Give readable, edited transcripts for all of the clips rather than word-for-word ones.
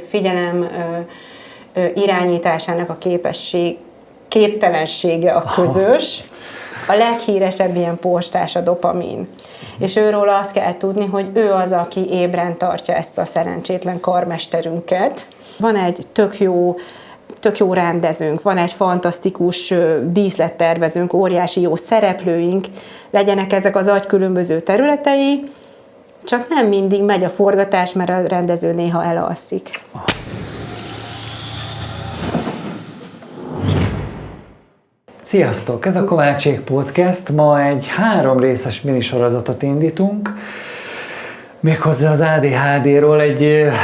Figyelem irányításának a képtelensége a közös. A leghíresebb ilyen postás a dopamin. És őről azt kell tudni, hogy ő az, aki ébren tartja ezt a szerencsétlen karmesterünket. Van egy tök jó rendezőnk, van egy fantasztikus díszlettervezőnk, óriási jó szereplőink, legyenek ezek az agy különböző területei, csak nem mindig megy a forgatás, mert a rendező néha elalszik. Sziasztok! Ez a Kovácsék Podcast. Ma egy 3 részes minisorozatot indítunk, méghozzá az ADHD-ról, egy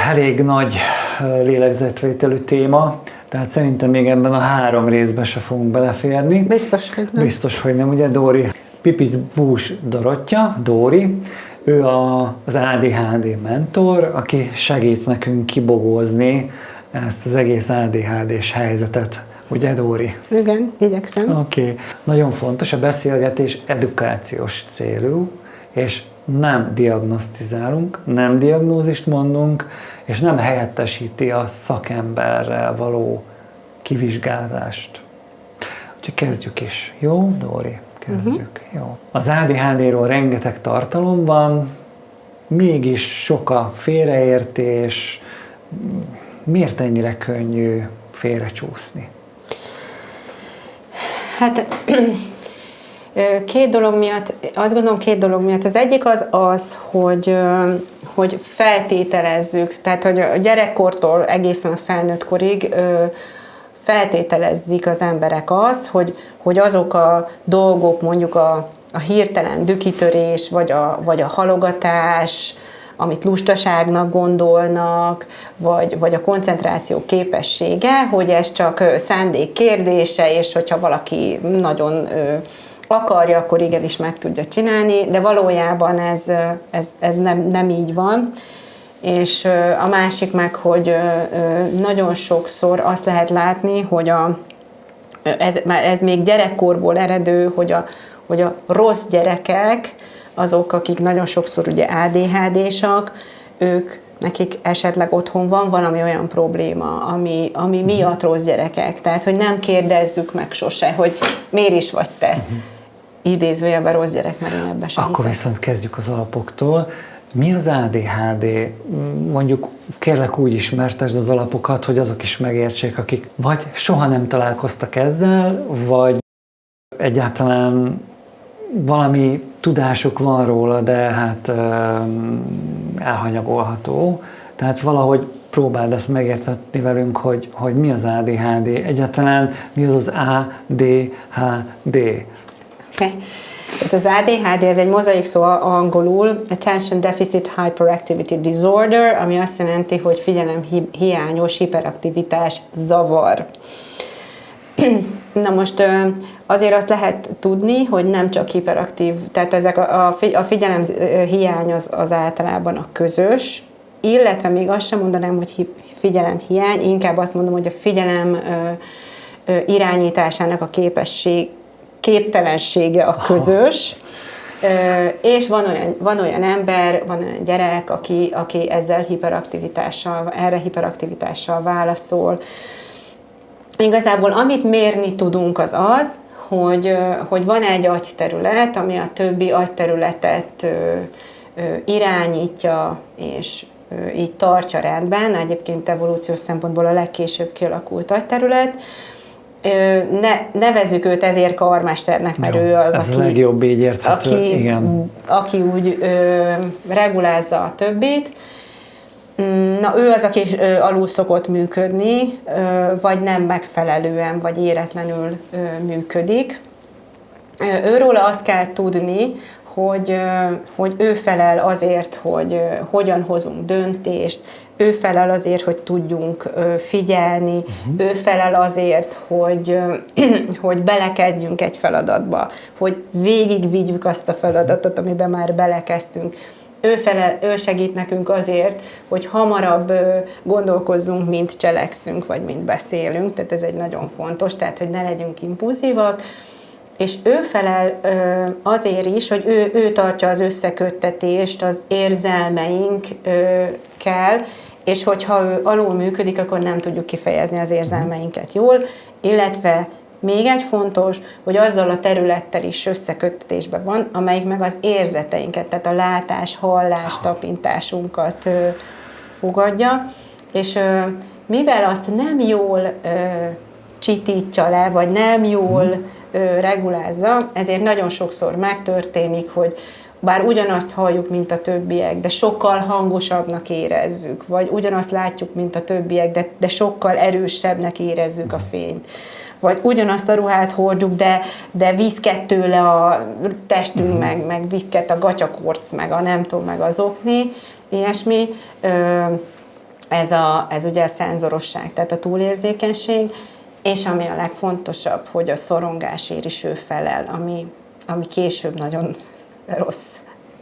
elég nagy lélegzetvételű téma, tehát szerintem még ebben a 3 részben se fogunk beleférni. Biztos, hogy nem. Biztos, hogy nem. Ugye Dóri Pipic-Bús Dorottya, Dóri, ő az ADHD mentor, aki segít nekünk kibogózni ezt az egész ADHD-s helyzetet. Ugye, Dóri? Igen, igyekszem. Oké. Nagyon fontos, a beszélgetés edukációs célú, és nem diagnosztizálunk, nem diagnózist mondunk, és nem helyettesíti a szakemberrel való kivizsgálást. Úgyhogy kezdjük is. Jó, Dóri? Kezdjük. Jó. Az ADHD-ról rengeteg tartalom van, mégis sok a félreértés. Miért ennyire könnyű félrecsúszni? Hát azt gondolom két dolog miatt. Az egyik az, hogy feltételezzük, tehát hogy a gyerekkortól egészen a felnőtt korig feltételezzik az emberek azt, hogy azok a dolgok, mondjuk a hirtelen dühkitörés, vagy a halogatás, amit lustaságnak gondolnak, vagy a koncentráció képessége, hogy ez csak szándék kérdése, és hogyha valaki nagyon akarja, akkor igenis meg tudja csinálni, de valójában ez nem így van. És a másik meg, hogy nagyon sokszor azt lehet látni, hogy ez még gyerekkorból eredő, hogy a rossz gyerekek, azok, akik nagyon sokszor ugye ADHD-sak, nekik esetleg otthon van valami olyan probléma, ami miatt rossz gyerekek. Tehát, hogy nem kérdezzük meg sose, hogy miért is vagy te idézőjelben rossz gyerek, mert én ebbe sem Akkor viszont kezdjük az alapoktól. Mi az ADHD? Mondjuk kérlek úgy ismertesd az alapokat, hogy azok is megértsék, akik vagy soha nem találkoztak ezzel, vagy egyáltalán valami tudásuk van róla, de hát elhanyagolható. Tehát valahogy próbáld ezt megértetni velünk, hogy mi az ADHD, egyáltalán mi az ADHD. Okay. Az ADHD ez egy mozaik szó angolul, Attention Deficit Hyperactivity Disorder, ami azt jelenti, hogy figyelemhiányos hiperaktivitás zavar. Na most azért azt lehet tudni, hogy nem csak hiperaktív, tehát ezek a figyelemhiány az általában a közös, illetve még azt sem mondanám, hogy figyelemhiány, inkább azt mondom, hogy a figyelem irányításának a képtelensége a közös, és van olyan ember, van olyan gyerek, aki erre hiperaktivitással válaszol. Igazából amit mérni tudunk az, hogy van egy agyterület, ami a többi agyterületet irányítja, és így tartja rendben, egyébként evolúciós szempontból a legkésőbb kialakult agyterület. Nevezzük őt ezért karmesternek, mert ő az, ez aki, a legjobb így érthető, aki úgy regulázza a többit. Na, ő az, aki alul szokott működni, vagy nem megfelelően, vagy éretlenül működik. Őről azt kell tudni, hogy ő felel azért, hogy hogyan hozunk döntést, ő felel azért, hogy tudjunk figyelni, ő felel azért, hogy belekezdjünk egy feladatba, hogy végigvigyük azt a feladatot, amiben már belekezdtünk. Ő segít nekünk azért, hogy hamarabb gondolkozzunk, mint cselekszünk, vagy mint beszélünk, tehát ez egy nagyon fontos, tehát hogy ne legyünk impulzívak, és ő felel azért is, hogy ő tartja az összeköttetést az érzelmeinkkel, és hogyha ő alul működik, akkor nem tudjuk kifejezni az érzelmeinket jól, illetve még egy fontos, hogy azzal a területtel is összeköttetésben van, amelyik meg az érzeteinket, tehát a látás, hallás, tapintásunkat fogadja, és mivel azt nem jól csitítja le, vagy nem jól regulázza, ezért nagyon sokszor megtörténik, hogy bár ugyanazt halljuk, mint a többiek, de sokkal hangosabbnak érezzük, vagy ugyanazt látjuk, mint a többiek, de sokkal erősebbnek érezzük a fényt. Vagy ugyanazt a ruhát hordjuk, de viszket tőle a testünk, meg viszket a gatyakorc, meg a nem tudom, meg az okni, ilyesmi. Ez ugye a szenzorosság, tehát a túlérzékenység, és ami a legfontosabb, hogy a szorongásért is ő felel, ami később nagyon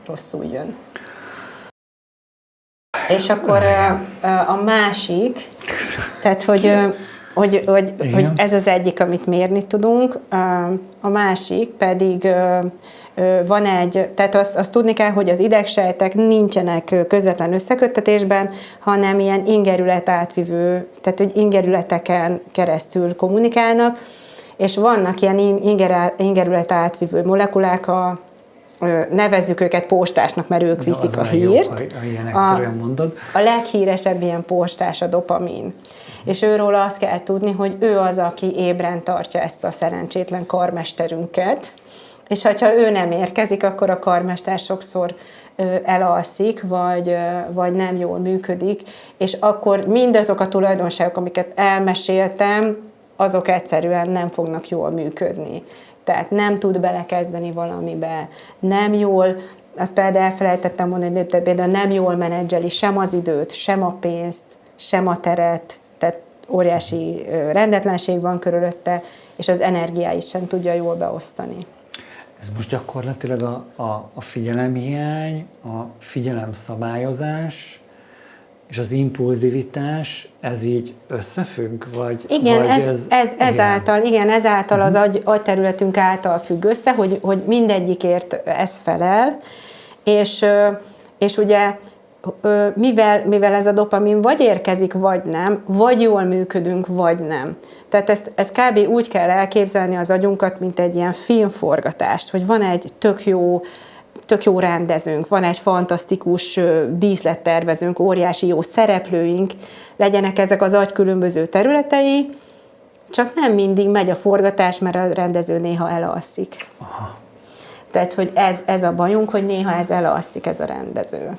rosszul jön. És akkor a másik, tehát hogy ez az egyik, amit mérni tudunk, a másik pedig van tehát azt tudni kell, hogy az idegsejtek nincsenek közvetlen összeköttetésben, hanem ilyen ingerület átvivő, tehát hogy ingerületeken keresztül kommunikálnak, és vannak ilyen ingerület átvivő molekulák, nevezzük őket postásnak, mert ők viszik a hírt. Ilyen egyszerűen mondod. A leghíresebb ilyen postás a dopamin. És őről azt kell tudni, hogy ő az, aki ébren tartja ezt a szerencsétlen karmesterünket, és ha ő nem érkezik, akkor a karmester sokszor elalszik, vagy nem jól működik, és akkor mindazok a tulajdonságok, amiket elmeséltem, azok egyszerűen nem fognak jól működni. Tehát nem tud belekezdeni valamibe, nem jól, azt például elfelejtettem mondani, de például nem jól menedzseli sem az időt, sem a pénzt, sem a teret, tehát óriási rendetlenség van körülötte, és az energiáit sem tudja jól beosztani. Ez most gyakorlatilag a figyelemhiány, a figyelemszabályozás és az impulzivitás, ez így összefügg? Igen, ezáltal az agyterületünk által függ össze, hogy mindegyikért ez felel, és ugye mivel ez a dopamin vagy érkezik, vagy nem, vagy jól működünk, vagy nem. Tehát ezt kb. Úgy kell elképzelni az agyunkat, mint egy ilyen filmforgatást, hogy van egy tök jó rendezőnk, van egy fantasztikus díszlettervezőnk, óriási jó szereplőink, legyenek ezek az agy különböző területei, csak nem mindig megy a forgatás, mert a rendező néha elalszik. Aha. Tehát, hogy ez a bajunk, hogy néha ez elalszik, ez a rendező.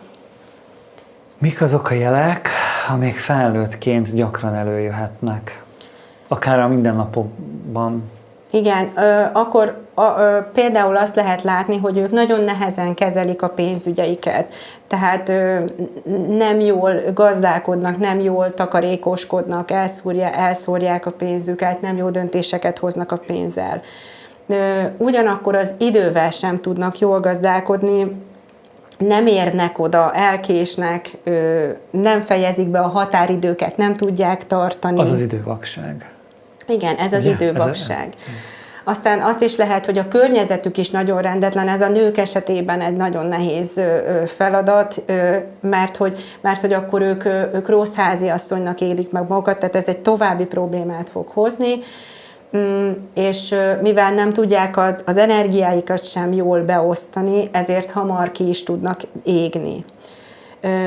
Mik azok a jelek, amik felnőttként gyakran előjöhetnek? Akár a mindennapokban. Igen, akkor például azt lehet látni, hogy ők nagyon nehezen kezelik a pénzügyeiket, tehát nem jól gazdálkodnak, nem jól takarékoskodnak, elszórják a pénzüket, nem jó döntéseket hoznak a pénzzel. Ugyanakkor az idővel sem tudnak jól gazdálkodni, nem érnek oda, elkésnek, nem fejezik be a határidőket, nem tudják tartani. Az idővakság. Igen, ez az idővakság. Aztán azt is lehet, hogy a környezetük is nagyon rendetlen, ez a nők esetében egy nagyon nehéz feladat, mert hogy akkor ők rossz háziasszonynak élik meg magukat, tehát ez egy további problémát fog hozni, és mivel nem tudják az energiáikat sem jól beosztani, ezért hamar ki is tudnak égni.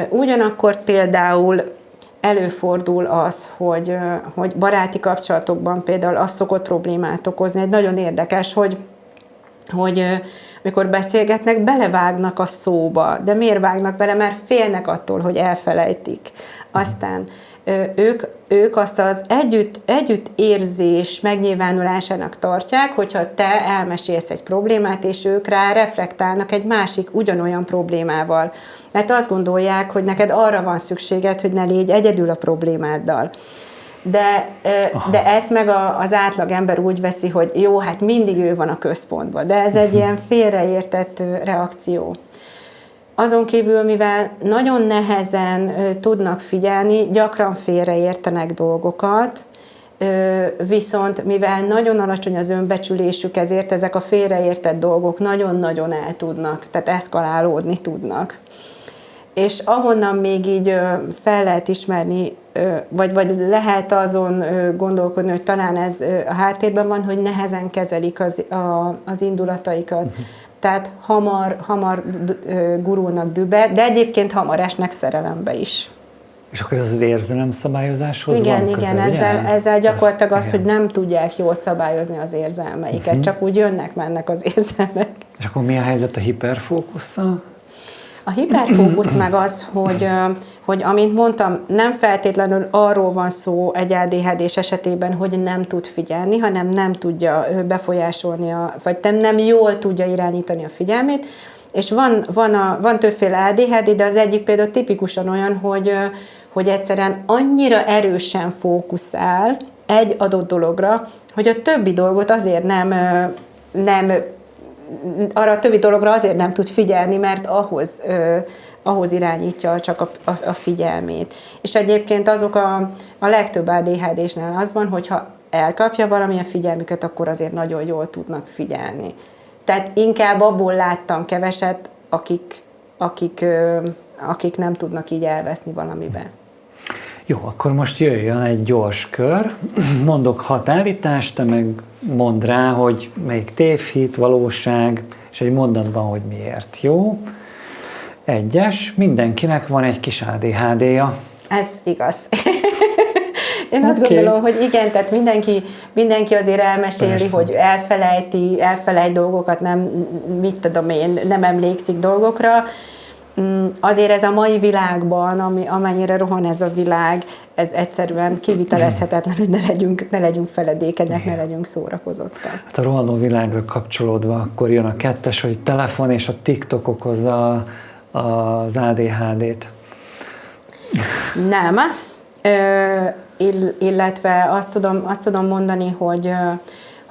Ugyanakkor például előfordul az, hogy baráti kapcsolatokban például az szokott problémát okozni. Egy nagyon érdekes, hogy mikor beszélgetnek, belevágnak a szóba. De miért vágnak bele? Mert félnek attól, hogy elfelejtik. Aztán ők azt az együttérzés megnyilvánulásának tartják, hogyha te elmesélsz egy problémát, és ők rá reflektálnak egy másik ugyanolyan problémával. Mert azt gondolják, hogy neked arra van szükséged, hogy ne légy egyedül a problémáddal. De ezt meg az átlag ember úgy veszi, hogy jó, hát mindig ő van a központban. De ez egy ilyen félreértett reakció. Azon kívül, mivel nagyon nehezen tudnak figyelni, gyakran félreértenek dolgokat, viszont mivel nagyon alacsony az önbecsülésük, ezért ezek a félreértett dolgok nagyon-nagyon el tudnak, tehát eszkalálódni tudnak. és ahonnan még így fel lehet ismerni, vagy lehet azon gondolkodni, hogy talán ez a háttérben van, hogy nehezen kezelik az indulataikat. Tehát hamar gurulnak dühbe, de egyébként hamar esnek szerelembe is. És akkor ez az érzelemszabályozáshoz igen, van igen, köze, ezzel gyakorlatilag az, hogy nem tudják jól szabályozni az érzelmeiket, csak úgy jönnek-mennek az érzelmek. És akkor mi a helyzet a hiperfókusszal? A hiperfókusz meg az, hogy amint mondtam, nem feltétlenül arról van szó egy ADHD-s esetében, hogy nem tud figyelni, hanem nem tudja befolyásolni, vagy nem jól tudja irányítani a figyelmét, és van többféle ADHD, de az egyik például tipikusan olyan, hogy egyszerűen annyira erősen fókuszál egy adott dologra, hogy a többi dolgot azért arra a többi dologra azért nem tud figyelni, mert ahhoz irányítja csak a figyelmét. És egyébként azok a legtöbb ADHD-snél az van, hogyha elkapja valamilyen figyelmüket, akkor azért nagyon jól tudnak figyelni. Tehát inkább abból láttam keveset, akik nem tudnak így elveszni valamibe. Jó, akkor most jöjjön egy gyors kör. Mondok 6 állítást, te meg mondd rá, hogy melyik tévhit, valóság, és egy mondatban, hogy miért. Jó? 1-es, mindenkinek van egy kis ADHD-ja. Ez igaz. Én azt gondolom, hogy igen, tehát mindenki azért elmeséli, persze, hogy elfelejt dolgokat, mit tudom én, nem emlékszik dolgokra. Azért ez a mai világban, amennyire rohan ez a világ, ez egyszerűen kivitelezhetetlen, hogy ne legyünk feledékenyek, ne legyünk szórakozottak. Hát a rohanó világra kapcsolódva akkor jön a 2-es, hogy telefon és a TikTok okozza az ADHD-t. Nem. Illetve azt tudom mondani,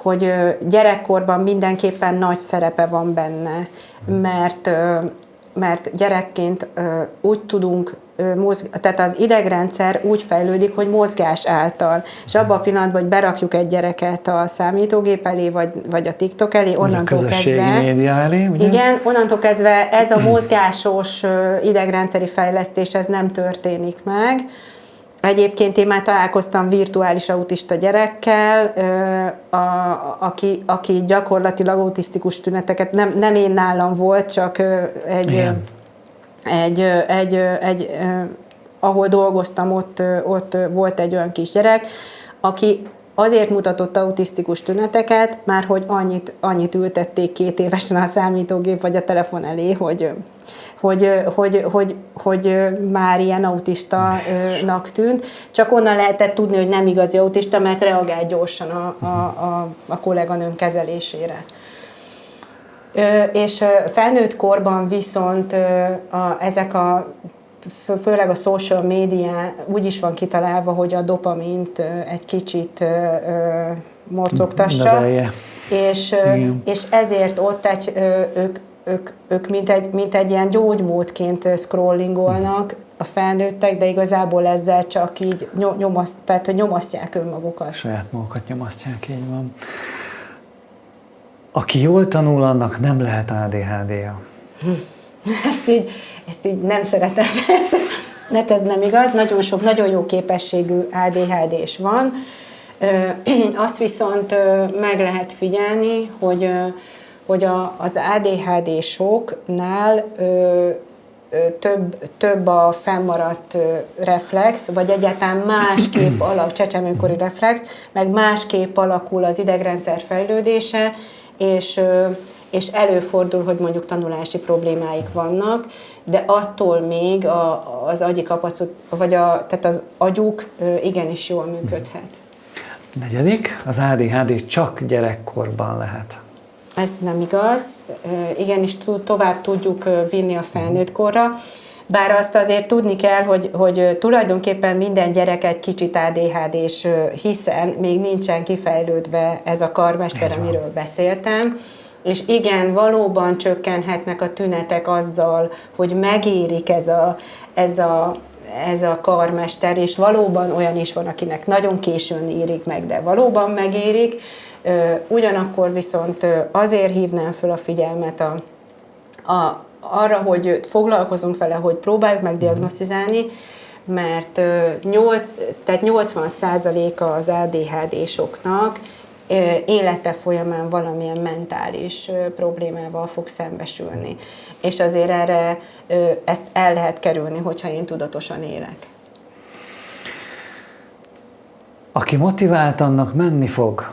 hogy gyerekkorban mindenképpen nagy szerepe van benne, mert gyerekként úgy tudunk tehát az idegrendszer úgy fejlődik, hogy mozgás által. És abban a pillanatban, hogy berakjuk egy gyereket a számítógép elé, vagy a TikTok elé, onnantól kezdve... média elé, ugye? Igen, onnantól kezdve ez a mozgásos idegrendszeri fejlesztés, ez nem történik meg. Egyébként én már találkoztam virtuális autista gyerekkel, aki gyakorlatilag autisztikus tüneteket, nem én nálam volt, csak ahol dolgoztam, ott volt egy olyan kisgyerek, aki azért mutatott autisztikus tüneteket, már hogy annyit ültették 2 évesen a számítógép vagy a telefon elé, hogy már ilyen autistának tűnt. Csak onnan lehetett tudni, hogy nem igazi autista, mert reagált gyorsan a kolléganőm kezelésére. És felnőtt korban viszont ezek főleg a social media úgy is van kitalálva, hogy a dopamint egy kicsit morcogtassa, és ezért ott ők mint egy ilyen gyógymódként scrollingolnak a felnőttek, de igazából ezzel csak így tehát nyomasztják önmagukat. Saját magukat nyomasztják, így van. Aki jól tanul, annak nem lehet ADHD-ja. Ezt így nem szeretem persze, mert ez nem igaz. Nagyon sok, nagyon jó képességű ADHD-s van. Azt viszont meg lehet figyelni, hogy az ADHD-soknál több a fennmaradt reflex, vagy egyáltalán másképp csecsemőkori reflex, meg másképp alakul az idegrendszer fejlődése, és előfordul, hogy mondjuk tanulási problémáik vannak, de attól még az agyi kapacitás, tehát az agyuk igenis jól működhet. 4. Az ADHD csak gyerekkorban lehet. Ez nem igaz. Igenis tovább tudjuk vinni a felnőtt korra. Bár azt azért tudni kell, hogy tulajdonképpen minden gyerek egy kicsit ADHD-s, hiszen még nincsen kifejlődve ez a karmester, amiről beszéltem. És igen, valóban csökkenhetnek a tünetek azzal, hogy megérik ez a karmester, és valóban olyan is van, akinek nagyon későn érik meg, de valóban megérik. Ugyanakkor viszont azért hívnám föl a figyelmet arra, hogy foglalkozunk vele, hogy próbáljuk meg diagnosztizálni, mert 80%-a az ADHD-soknak élete folyamán valamilyen mentális problémával fog szembesülni. És azért erre ezt el lehet kerülni, hogyha én tudatosan élek. Aki motivált, annak menni fog.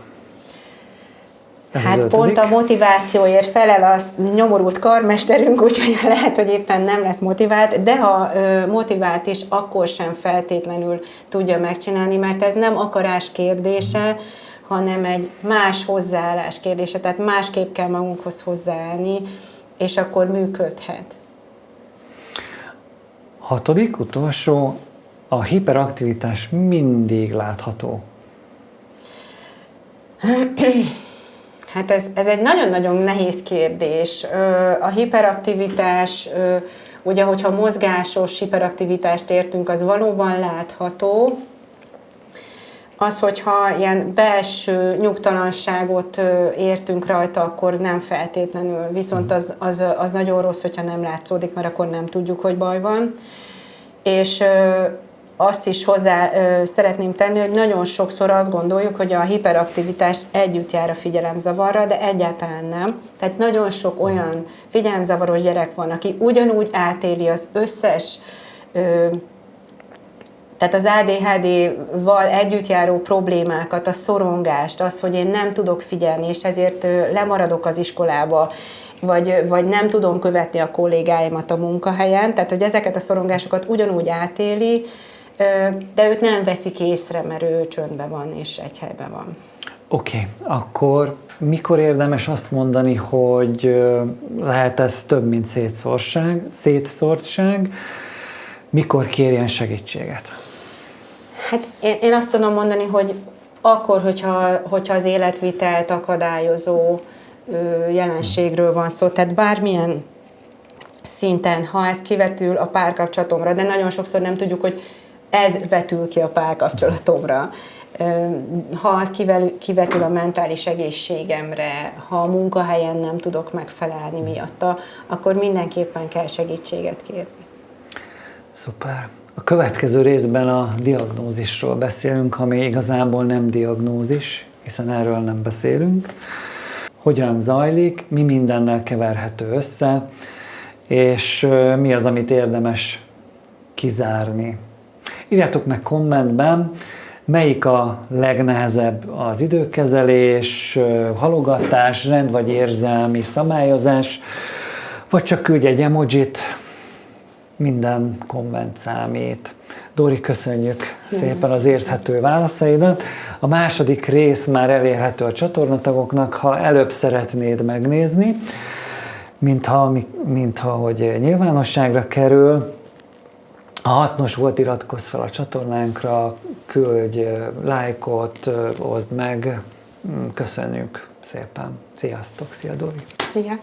Hát pont a motivációért felel az nyomorult karmesterünk, úgyhogy lehet, hogy éppen nem lesz motivált, de ha motivált is, akkor sem feltétlenül tudja megcsinálni, mert ez nem akarás kérdése, hanem egy más hozzáállás kérdése, tehát másképp kell magunkhoz hozzáállni, és akkor működhet. 6. utolsó, a hiperaktivitás mindig látható. Hát ez egy nagyon-nagyon nehéz kérdés. A hiperaktivitás, ugye, hogyha mozgásos hiperaktivitást értünk, az valóban látható. Az, hogyha ilyen belső nyugtalanságot értünk rajta, akkor nem feltétlenül. Viszont az nagyon rossz, hogyha nem látszódik, mert akkor nem tudjuk, hogy baj van. És azt is hozzá szeretném tenni, hogy nagyon sokszor azt gondoljuk, hogy a hiperaktivitás együtt jár a figyelemzavarra, de egyáltalán nem. Tehát nagyon sok olyan figyelemzavaros gyerek van, aki ugyanúgy átéli az összes, tehát az ADHD-val együtt járó problémákat, a szorongást, az, hogy én nem tudok figyelni, és ezért lemaradok az iskolába, vagy nem tudom követni a kollégáimat a munkahelyen, tehát hogy ezeket a szorongásokat ugyanúgy átéli, de őt nem veszik észre, mert ő csöndben van és egy helyben van. Oké, akkor mikor érdemes azt mondani, hogy lehet ez több, mint szétszórtság, mikor kérjen segítséget? Hát én azt tudom mondani, hogy akkor, hogyha az életvitelt akadályozó jelenségről van szó, tehát bármilyen szinten, ha ez kivetül a párkapcsolatomra, de nagyon sokszor nem tudjuk, hogy ez vetül ki a párkapcsolatomra. Ha az kivetül a mentális egészségemre, ha a munkahelyen nem tudok megfelelni miatta, akkor mindenképpen kell segítséget kérni. Szuper. A következő részben a diagnózisról beszélünk, ami igazából nem diagnózis, hiszen erről nem beszélünk. Hogyan zajlik, mi mindennel keverhető össze, és mi az, amit érdemes kizárni. Írjátok meg kommentben, melyik a legnehezebb: az időkezelés, halogatás, rend vagy érzelmi szabályozás, vagy csak küldj egy emojit, minden komment számít. Dóri, köszönjük szépen az érthető válaszaidat. A második rész már elérhető a csatornatagoknak, ha előbb szeretnéd megnézni, mintha hogy nyilvánosságra kerül. Ha hasznos volt, iratkozz fel a csatornánkra, küldj lájkot, oszd meg. Köszönjük szépen. Sziasztok, szia Dóri! Szia!